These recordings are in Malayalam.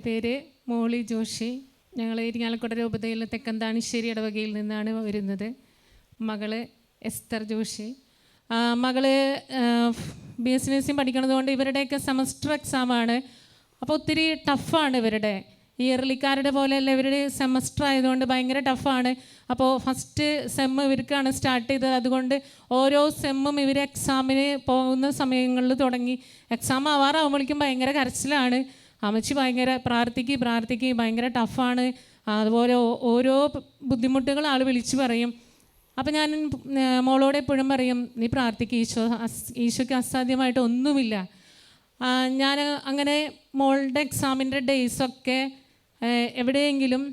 പേര് മോളി ജോഷി. ഞങ്ങൾ ഇരിങ്ങാലക്കുട രൂപതയിൽ തെക്കന്താണിശ്ശേരി ഇടവകയിൽ നിന്നാണ് വരുന്നത്. മകള് എസ്തർ ജോഷി. മകള് BSc നഴ്സിംഗ് പഠിക്കണതുകൊണ്ട് ഇവരുടെയൊക്കെ സെമസ്റ്റർ എക്സാമാണ്. അപ്പോൾ ഒത്തിരി ടഫാണ് ഇവരുടെ. ഇയർലിക്കാരുടെ പോലെയല്ല, ഇവരുടെ സെമസ്റ്റർ ആയതുകൊണ്ട് ഭയങ്കര ടഫാണ്. അപ്പോൾ ഫസ്റ്റ് സെമ്മ് ഇവർക്കാണ് സ്റ്റാർട്ട് ചെയ്തത്. അതുകൊണ്ട് ഓരോ സെമ്മും ഇവർ എക്സാമിന് പോകുന്ന സമയങ്ങളിൽ തുടങ്ങി എക്സാം ആവാറാകുമ്പോഴേക്കും ഭയങ്കര കരച്ചിലാണ്. അമ്മച്ചി ഭയങ്കര പ്രാർത്ഥിക്ക് ഭയങ്കര ടഫാണ്. അതുപോലെ ഓരോ ബുദ്ധിമുട്ടുകൾ ആൾ വിളിച്ചു പറയും. അപ്പം ഞാൻ മോളോട് എപ്പോഴും പറയും, നീ പ്രാർത്ഥിക്ക്, ഈശോയ്ക്ക് അസാധ്യമായിട്ട് ഒന്നുമില്ല. ഞാൻ അങ്ങനെ മോളുടെ എക്സാമിൻ്റെ ഡേയ്സൊക്കെ എവിടെയെങ്കിലും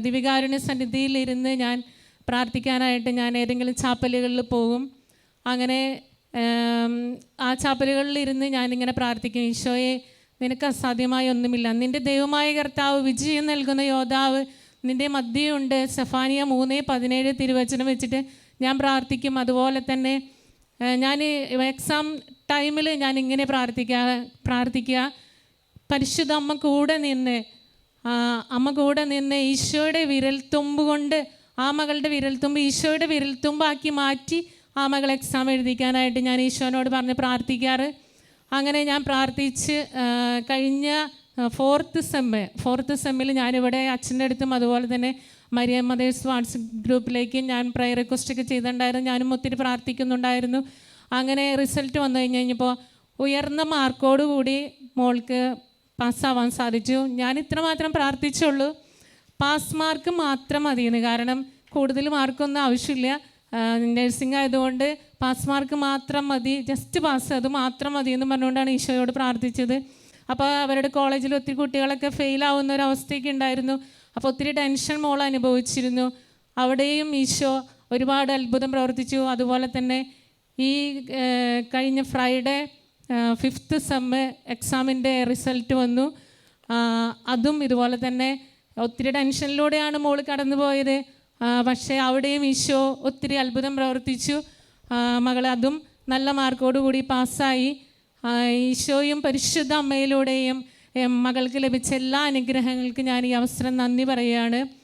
ദിവികാരുണ്യ സന്നിധിയിലിരുന്ന് ഞാൻ പ്രാർത്ഥിക്കാനായിട്ട് ഞാൻ ഏതെങ്കിലും ചാപ്പലുകളിൽ പോകും. അങ്ങനെ ആ ചാപ്പലുകളിലിരുന്ന് ഞാനിങ്ങനെ പ്രാർത്ഥിക്കും, ഈശോയെ നിനക്ക് അസാധ്യമായി ഒന്നുമില്ല, നിൻ്റെ ദൈവമായ കർത്താവ് വിജയം നൽകുന്ന യോദ്ധാവ് നിൻ്റെ മധ്യയുണ്ട്. സെഫാനിയ 3:17 തിരുവചനം വെച്ചിട്ട് ഞാൻ പ്രാർത്ഥിക്കും. അതുപോലെ തന്നെ ഞാൻ എക്സാം ടൈമിൽ ഞാൻ ഇങ്ങനെ പ്രാർത്ഥിക്കുക പരിശുദ്ധ അമ്മ കൂടെ നിന്ന് ഈശോയുടെ വിരൽത്തുമ്പ് കൊണ്ട് ആ മകളുടെ വിരൽത്തുമ്പ് ഈശോയുടെ വിരൽത്തുമ്പാക്കി മാറ്റി ആ മകൾ എക്സാം എഴുതിക്കാനായിട്ട് ഞാൻ ഈശോനോട് പറഞ്ഞ് പ്രാർത്ഥിക്കാറ്. അങ്ങനെ ഞാൻ പ്രാർത്ഥിച്ച് കഴിഞ്ഞ ഫോർത്ത് സെമ്മിൽ ഞാനിവിടെ അച്ഛൻ്റെ അടുത്തും അതുപോലെ തന്നെ മരിയം മദേഴ്സ് വാട്സപ്പ് ഗ്രൂപ്പിലേക്ക് ഞാൻ പ്രയർ റിക്വസ്റ്റൊക്കെ ചെയ്തിട്ടുണ്ടായിരുന്നു. ഞാനും ഒത്തിരി പ്രാർത്ഥിക്കുന്നുണ്ടായിരുന്നു. അങ്ങനെ റിസൾട്ട് വന്നു കഴിഞ്ഞപ്പോൾ ഉയർന്ന മാർക്കോടുകൂടി മോൾക്ക് പാസ്സാവാൻ സാധിച്ചു. ഞാൻ ഇത്രമാത്രം പ്രാർത്ഥിച്ചുള്ളൂ, പാസ് മാർക്ക് മാത്രം മതിയെന്ന്. കാരണം കൂടുതൽ മാർക്കൊന്നും ആവശ്യമില്ല, നഴ്സിംഗ് ആയതുകൊണ്ട് പാസ് മാർക്ക് മാത്രം മതി, ജസ്റ്റ് പാസ്, അത് മാത്രം മതി എന്ന് പറഞ്ഞുകൊണ്ടാണ് ഈശോയോട് പ്രാർത്ഥിച്ചത്. അപ്പോൾ അവരുടെ കോളേജിൽ ഒത്തിരി കുട്ടികളൊക്കെ ഫെയിലാവുന്ന ഒരവസ്ഥയൊക്കെ ഉണ്ടായിരുന്നു. അപ്പോൾ ഒത്തിരി ടെൻഷൻ മോൾ അനുഭവിച്ചിരുന്നു. അവിടെയും ഈശോ ഒരുപാട് അത്ഭുതം പ്രവർത്തിച്ചു. അതുപോലെ തന്നെ ഈ കഴിഞ്ഞ ഫ്രൈഡേ 5th സെമ്മ് എക്സാമിൻ്റെ റിസൾട്ട് വന്നു. അതും ഇതുപോലെ തന്നെ ഒത്തിരി ടെൻഷനിലൂടെയാണ് മോൾ കടന്നു പോയത്. പക്ഷേ അവിടെയും ഈശോ ഒത്തിരി അത്ഭുതം പ്രവർത്തിച്ചു. മകൾ അതും നല്ല മാർക്കോടുകൂടി പാസ്സായി. ഈശോയും പരിശുദ്ധ അമ്മയിലൂടെയും മകൾക്ക് ലഭിച്ച എല്ലാ അനുഗ്രഹങ്ങൾക്കും ഞാൻ ഈ അവസരം നന്ദി പറയുകയാണ്.